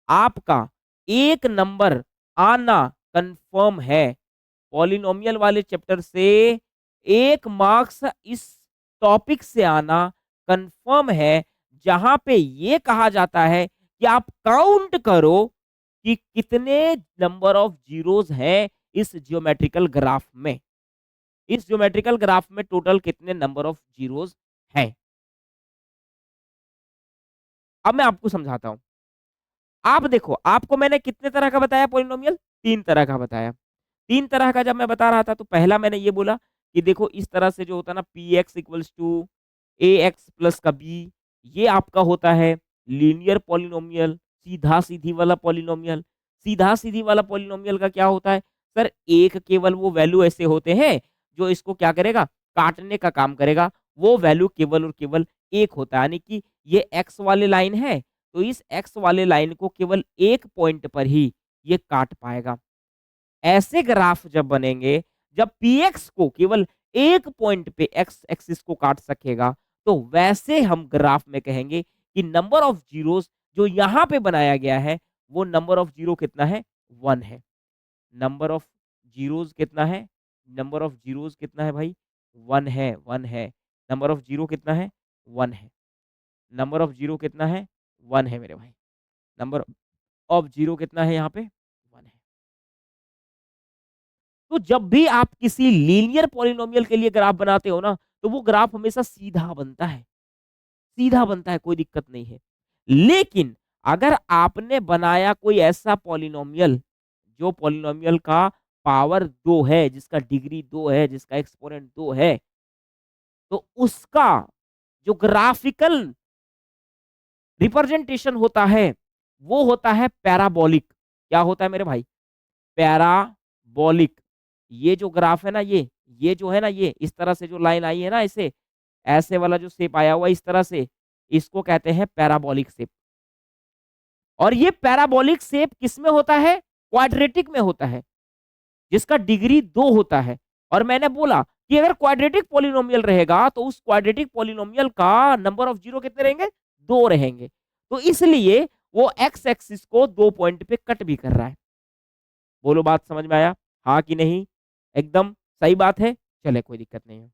आपका एक नंबर आना कंफर्म है। पॉलिनोमियल वाले चैप्टर से एक मार्क्स इस टॉपिक से आना कंफर्म है, जहां पे ये कहा जाता है कि आप काउंट करो कि कितने नंबर ऑफ जीरोस हैं इस ज्योमेट्रिकल ग्राफ में। इस ज्योमेट्रिकल ग्राफ में टोटल कितने नंबर ऑफ जीरोस हैं। अब मैं आपको समझाता हूं। आप देखो, आपको मैंने कितने तरह का बताया पॉलिनोमियल? तीन तरह का बताया। तीन तरह का जब मैं बता रहा था तो पहला मैंने ये बोला कि देखो इस तरह से जो होता है ना, P X equals to A X plus का बी, ये आपका होता है लीनियर पॉलिनोमियल, सीधा सीधी वाला पॉलिनोमियल। सीधा सीधी वाला पॉलिनोमियल का क्या होता है सर? एक केवल वो वैल्यू ऐसे होते हैं जो इसको क्या करेगा, काटने का काम करेगा। वो वैल्यू केवल और केवल एक होता है, यानी कि ये एक्स वाले लाइन है तो इस एक्स वाले लाइन को केवल एक पॉइंट पर ही ये काट पाएगा। ऐसे ग्राफ जब बनेंगे, जब पीएक्स को केवल एक पॉइंट पे एक्स एक्सिस को काट सकेगा, तो वैसे हम ग्राफ में कहेंगे कि नंबर ऑफ जीरोस जो यहां पे बनाया गया है वो नंबर ऑफ जीरो कितना है? वन है। नंबर ऑफ जीरोस कितना है? नंबर ऑफ जीरोस कितना है भाई? वन है, वन है। नंबर ऑफ जीरो कितना है? वन है। नंबर ऑफ जीरो कितना है? वन है मेरे भाई। नंबर ऑफ जीरो कितना है यहाँ पे? वन है। तो जब भी आप किसी लीनियर पॉलिनोमियल के लिए ग्राफ बनाते हो ना, तो वो ग्राफ हमेशा सीधा बनता है। सीधा बनता है, कोई दिक्कत नहीं है। लेकिन अगर आपने बनाया कोई ऐसा पॉलिनोमियल जो पॉलिनोमियल का पावर दो है, जिसका डिग्री दो है, जिसका एक्सपोनेंट दो है, तो उसका जो ग्राफिकल रिप्रेजेंटेशन होता है वो होता है पैराबोलिक। क्या होता है मेरे भाई? पैराबोलिक। ये जो ग्राफ है ना, ये जो है ना, ये इस तरह से जो लाइन आई है ना, इसे ऐसे वाला जो शेप आया हुआ इस तरह से, इसको कहते हैं पैराबोलिक शेप। और ये पैराबोलिक शेप किस में होता है? क्वाड्रेटिक में होता है, जिसका डिग्री दो होता है। और मैंने बोला कि अगर क्वाड्रेटिक पॉलिनोमियल रहेगा तो उस क्वाड्रेटिक पॉलिनोमियल का नंबर ऑफ जीरो कितने रहेंगे? दो रहेंगे। तो इसलिए वो एक्स एक्सिस को दो पॉइंट पे कट भी कर रहा है। बोलो बात समझ में आया? हाँ कि नहीं? एकदम सही बात है। चले, कोई दिक्कत नहीं है।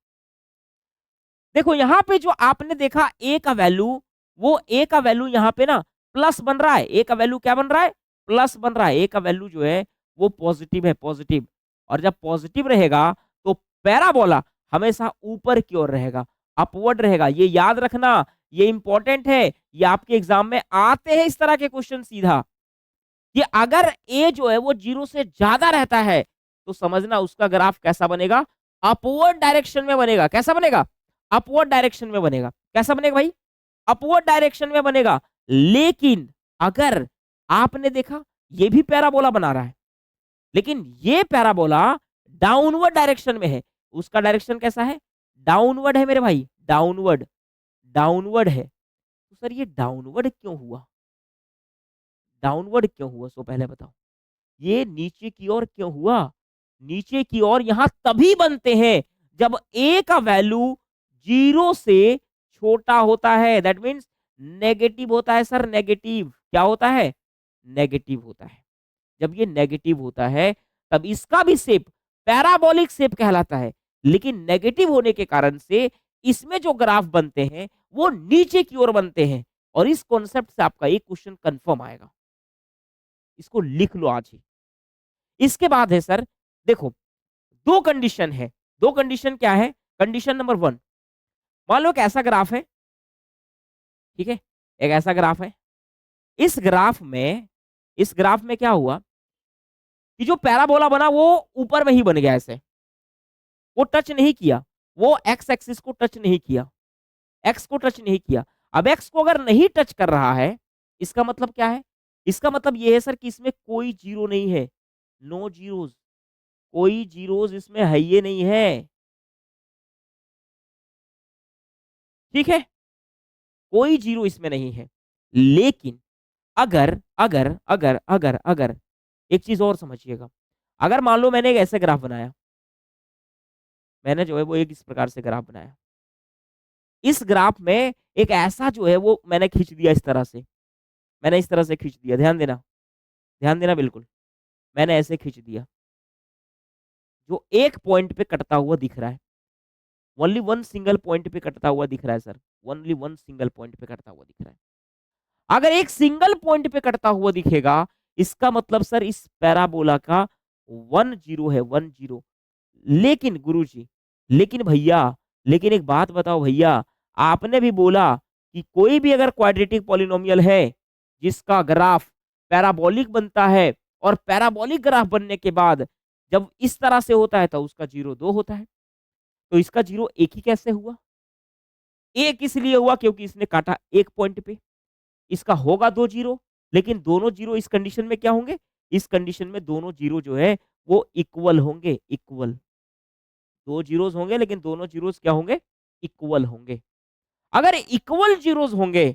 देखो यहाँ पे जो आपने देखा ए का वैल्यू, वो ए का वैल्यू यहाँ पे ना प्लस बन रहा है। ए का वैल्यू क्या बन रहा है? प्लस बन रहा है। ए का वैल्यू जो है वो पॉजिटिव है, पॉजिटिव। और जब पॉजिटिव रहेगा तो पैराबोला हमेशा ऊपर की ओर रहेगा, अपवर्ड रहेगा। ये याद रखना, ये इंपॉर्टेंट है। ये आपके एग्जाम में आते हैं इस तरह के क्वेश्चन सीधा, कि अगर ए जो है वो जीरो से ज्यादा रहता है तो समझना उसका ग्राफ कैसा बनेगा? अपवर्ड डायरेक्शन में बनेगा। कैसा बनेगा? अपवर्ड डायरेक्शन में बनेगा। कैसा बनेगा भाई? अपवर्ड डायरेक्शन में बनेगा। लेकिन अगर आपने देखा, ये भी पैराबोला बना रहा है, लेकिन ये पैराबोला डाउनवर्ड डायरेक्शन में है। उसका डायरेक्शन कैसा है? डाउनवर्ड है मेरे भाई, डाउनवर्ड। डाउनवर्ड है। तो सर ये डाउनवर्ड क्यों हुआ? डाउनवर्ड क्यों हुआ, सो पहले बताओ। ये नीचे की ओर क्यों हुआ? नीचे की ओर यहां तभी बनते हैं जब ए का वैल्यू जीरो से छोटा होता है। दैट मीन्स नेगेटिव होता है सर, नेगेटिव। क्या होता है? नेगेटिव होता है। जब ये नेगेटिव होता है तब इसका भी शेप पैराबोलिक शेप कहलाता है। लेकिन नेगेटिव होने के कारण से इसमें जो ग्राफ बनते हैं वो नीचे की ओर बनते हैं। और इस कॉन्सेप्ट से आपका एक क्वेश्चन कंफर्म आएगा, इसको लिख लो आज ही। इसके बाद है सर, देखो दो कंडीशन है। दो कंडीशन क्या है? कंडीशन नंबर वन, मान लो एक ऐसा ग्राफ है, ठीक है, एक ऐसा ग्राफ है। इस ग्राफ में, इस ग्राफ में क्या हुआ कि जो पैराबोला बना वो ऊपर में ही बन गया ऐसे, वो टच नहीं किया, वो एक्स एक्सिस को टच नहीं किया, एक्स को टच नहीं किया। अब एक्स को अगर नहीं टच कर रहा है, इसका मतलब क्या है? इसका मतलब ये है सर कि इसमें कोई जीरो नहीं है, नो जीरोस। कोई जीरोस इसमें है, ये नहीं है, ठीक है, कोई जीरो इसमें नहीं है। लेकिन अगर अगर अगर अगर अगर एक चीज और समझिएगा, अगर मान लो मैंने एक ऐसे ग्राफ बनाया, मैंने जो है वो एक इस प्रकार से ग्राफ बनाया, इस ग्राफ में एक ऐसा जो है वो मैंने खींच दिया इस तरह से, मैंने इस तरह से खींच दिया, ध्यान देना बिल्कुल। मैंने ऐसे खींच दिया, जो एक पॉइंट पे कटता हुआ दिख रहा है। ओनली वन सिंगल पॉइंट पे कटता हुआ दिख रहा है sir, only one single point पे कटता हुआ दिख रहा है। अगर एक सिंगल पॉइंट पे कटता हुआ दिखेगा, इसका मतलब सर इस पैराबोला का 1 0 है, 1 0। लेकिन गुरुजी, लेकिन भैया, लेकिन एक बात बताओ भैया, आपने भी बोला कि कोई भी अगर क्वाड्रेटिक पॉलिनोमियल है, जिसका ग्राफ पैराबोलिक बनता है और पैराबोलिक ग्राफ बनने के बाद जब इस तरह से होता है, तो उसका 0 2 होता है। तो इसका 0 1 ही कैसे हुआ? 1 इसलिए हुआ क्योंकि इसने काटा एक पॉइंट पे। इसका होगा 2 0, लेकिन दोनों 0 इस कंडीशन में क्या होंगे? इस कंडीशन में दोनों 0 जो है वो इक्वल होंगे, इक्वल। 2 ज़ीरोज़ होंगे लेकिन दोनों ज़ीरोज़ क्या होंगे? इक्वल होंगे। अगर इक्वल ज़ीरोज़ होंगे,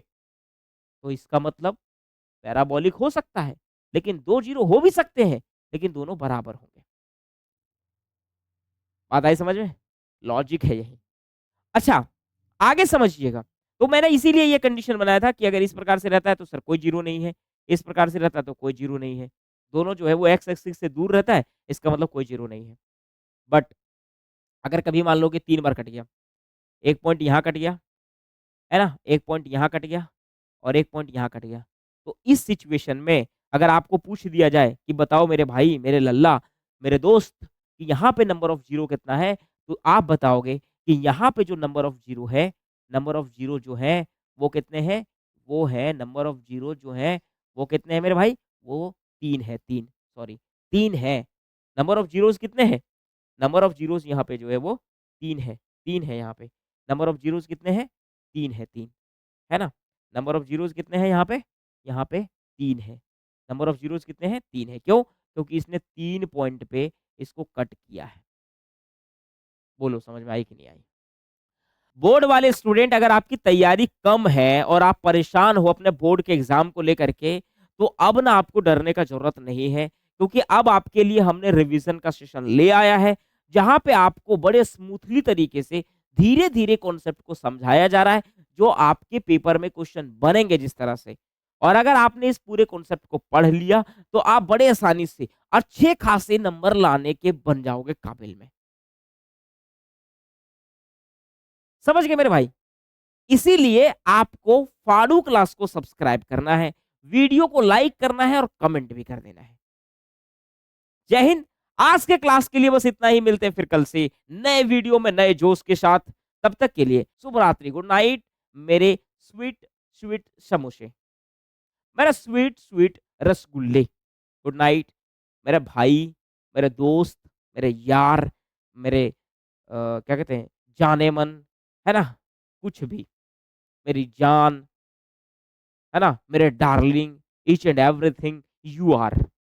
तो इसका मतलब पैराबोलिक हो सकता है, लेकिन 2 ज़ीरो हो भी सकते हैं, लेकिन दोनों बराबर होंगे। बात आई समझ में? लॉजिक है यही। अच्छा, आगे समझिएगा। तो मैंने इसीलिए ये कंडीशन बनाया था कि अगर इस प्रकार से रहता है तो सर कोई 0 नहीं है, इस प्रकार से रहता है तो कोई 0 नहीं है। दोनों जो है वो एक्स एक्सिस से दूर रहता है, इसका मतलब कोई 0 नहीं है। बट अगर कभी मान लो कि 3 बार कट गया, 1 पॉइंट यहाँ कट गया, है ना? 1 पॉइंट यहाँ कट गया और 1 पॉइंट यहाँ कट गया। तो इस सिचुएशन में अगर आपको पूछ दिया जाए कि बताओ मेरे भाई, मेरे लल्ला, मेरे दोस्त कि यहाँ पे नंबर ऑफ ज़ीरो कितना है? तो आप बताओगे कि यहाँ पे जो नंबर ऑफ ज़ीरो है, नंबर ऑफ ज़ीरो जो है वो कितने हैं? वो है नंबर ऑफ ज़ीरो जो है वो कितने हैं मेरे भाई? वो 3 है, 3 सॉरी 3 है। नंबर ऑफ ज़ीरोज़ कितने हैं? नंबर ऑफ ज़ीरोज़ यहाँ पे जो है वो 3 है, 3 है यहाँ पे। नंबर ऑफ ज़ीरोज़ कितने हैं? 3 है, 3, है ना? नंबर ऑफ ज़ीरोज़ कितने हैं यहाँ पे? यहाँ पे 3 है। नंबर ऑफ ज़ीरोज़ कितने हैं? 3 है। क्यों? क्योंकि इसने 3 पॉइंट पे इसको कट किया है। बोलो समझ में आई कि नहीं आई? बोर्ड वाले स्टूडेंट अगर आपकी तैयारी कम है और आप परेशान हो अपने बोर्ड के एग्ज़ाम को लेकर के, तो अब ना आपको डरने का ज़रूरत नहीं है, क्योंकि अब आपके लिए हमने रिवीज़न का सेशन ले आया है, जहाँ पे आपको बड़े स्मूथली तरीके से धीरे-धीरे कॉन्सेप्ट को समझाया जा रहा है, जो आपके पेपर में क्वेश्चन बनेंगे जिस तरह से। और अगर आपने इस पूरे कॉन्सेप्ट को पढ़ लिया, तो आप बड़े आसानी से अच्छे खासे नंबर लाने के बन जाओगे काबिल में। समझ गए मेरे भाई? इसीलिए आपको फाड़ू क्लास को सब्सक्राइब करना है, वीडियो को लाइक करना है और कमेंट भी कर देना है। जय हिंद। आज के क्लास के लिए बस इतना ही, मिलते हैं फिर कल से नए वीडियो में नए जोश के साथ। तब तक के लिए शुभ रात्रि, गुड नाइट मेरे स्वीट स्वीट समोसे, मेरा स्वीट स्वीट रसगुल्ले। गुड नाइट मेरे भाई, मेरे दोस्त, मेरे यार, मेरे क्या कहते हैं जाने मन, है ना? कुछ भी, मेरी जान, है ना? मेरे darling, each and everything you are.